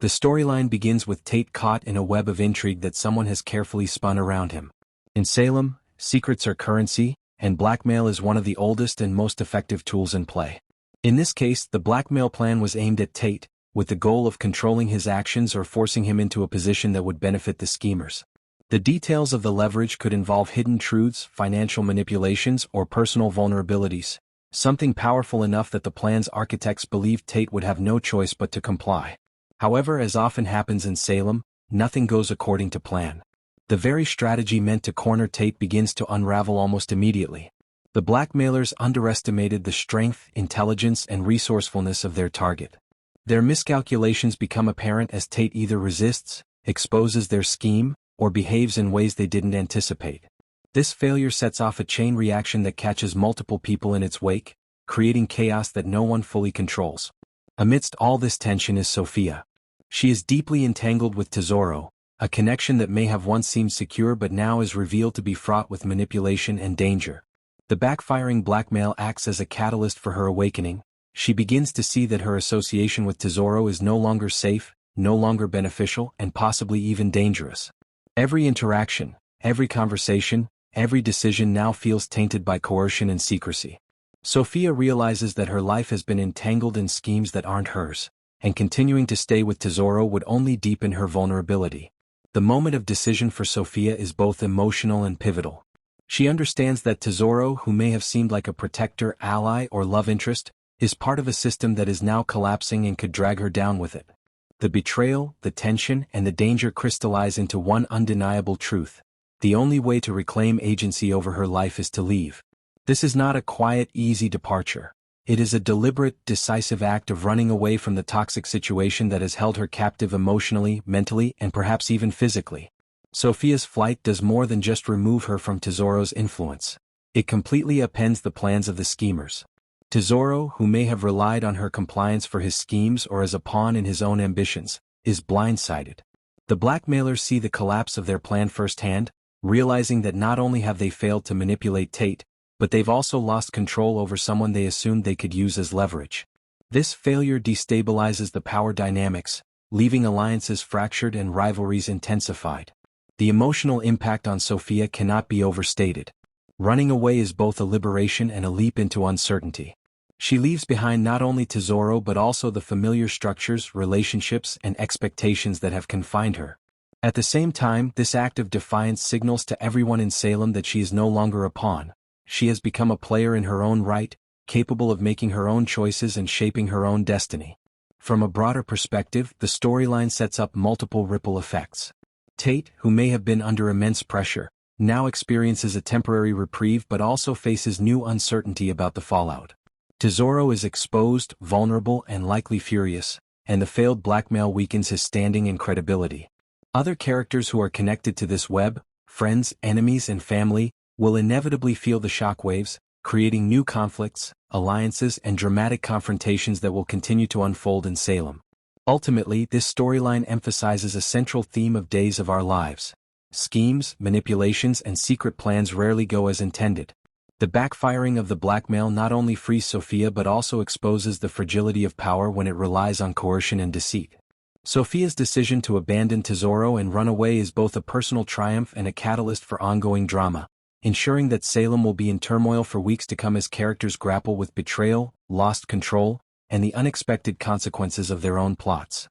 The storyline begins with Tate caught in a web of intrigue that someone has carefully spun around him. In Salem, secrets are currency, and blackmail is one of the oldest and most effective tools in play. In this case, the blackmail plan was aimed at Tate, with the goal of controlling his actions or forcing him into a position that would benefit the schemers. The details of the leverage could involve hidden truths, financial manipulations, or personal vulnerabilities, something powerful enough that the plan's architects believed Tate would have no choice but to comply. However, as often happens in Salem, nothing goes according to plan. The very strategy meant to corner Tate begins to unravel almost immediately. The blackmailers underestimated the strength, intelligence, and resourcefulness of their target. Their miscalculations become apparent as Tate either resists, exposes their scheme, or behaves in ways they didn't anticipate. This failure sets off a chain reaction that catches multiple people in its wake, creating chaos that no one fully controls. Amidst all this tension is Sophia. She is deeply entangled with Tesoro, a connection that may have once seemed secure but now is revealed to be fraught with manipulation and danger. The backfiring blackmail acts as a catalyst for her awakening. She begins to see that her association with Tesoro is no longer safe, no longer beneficial, and possibly even dangerous. Every interaction, every conversation, every decision now feels tainted by coercion and secrecy. Sophia realizes that her life has been entangled in schemes that aren't hers, and continuing to stay with Tesoro would only deepen her vulnerability. The moment of decision for Sophia is both emotional and pivotal. She understands that Tesoro, who may have seemed like a protector, ally, or love interest, is part of a system that is now collapsing and could drag her down with it. The betrayal, the tension, and the danger crystallize into one undeniable truth. The only way to reclaim agency over her life is to leave. This is not a quiet, easy departure. It is a deliberate, decisive act of running away from the toxic situation that has held her captive emotionally, mentally, and perhaps even physically. Sophia's flight does more than just remove her from Tesoro's influence. It completely upends the plans of the schemers. Tesoro, who may have relied on her compliance for his schemes or as a pawn in his own ambitions, is blindsided. The blackmailers see the collapse of their plan firsthand, realizing that not only have they failed to manipulate Tate, but they've also lost control over someone they assumed they could use as leverage. This failure destabilizes the power dynamics, leaving alliances fractured and rivalries intensified. The emotional impact on Sophia cannot be overstated. Running away is both a liberation and a leap into uncertainty. She leaves behind not only Tesoro but also the familiar structures, relationships, and expectations that have confined her. At the same time, this act of defiance signals to everyone in Salem that she is no longer a pawn. She has become a player in her own right, capable of making her own choices and shaping her own destiny. From a broader perspective, the storyline sets up multiple ripple effects. Tate, who may have been under immense pressure, now experiences a temporary reprieve but also faces new uncertainty about the fallout. Tesoro is exposed, vulnerable, and likely furious, and the failed blackmail weakens his standing and credibility. Other characters who are connected to this web, friends, enemies, and family, will inevitably feel the shockwaves, creating new conflicts, alliances, and dramatic confrontations that will continue to unfold in Salem. Ultimately, this storyline emphasizes a central theme of Days of Our Lives. Schemes, manipulations, and secret plans rarely go as intended. The backfiring of the blackmail not only frees Sophia but also exposes the fragility of power when it relies on coercion and deceit. Sophia's decision to abandon Tesoro and run away is both a personal triumph and a catalyst for ongoing drama, ensuring that Salem will be in turmoil for weeks to come as characters grapple with betrayal, lost control, and the unexpected consequences of their own plots.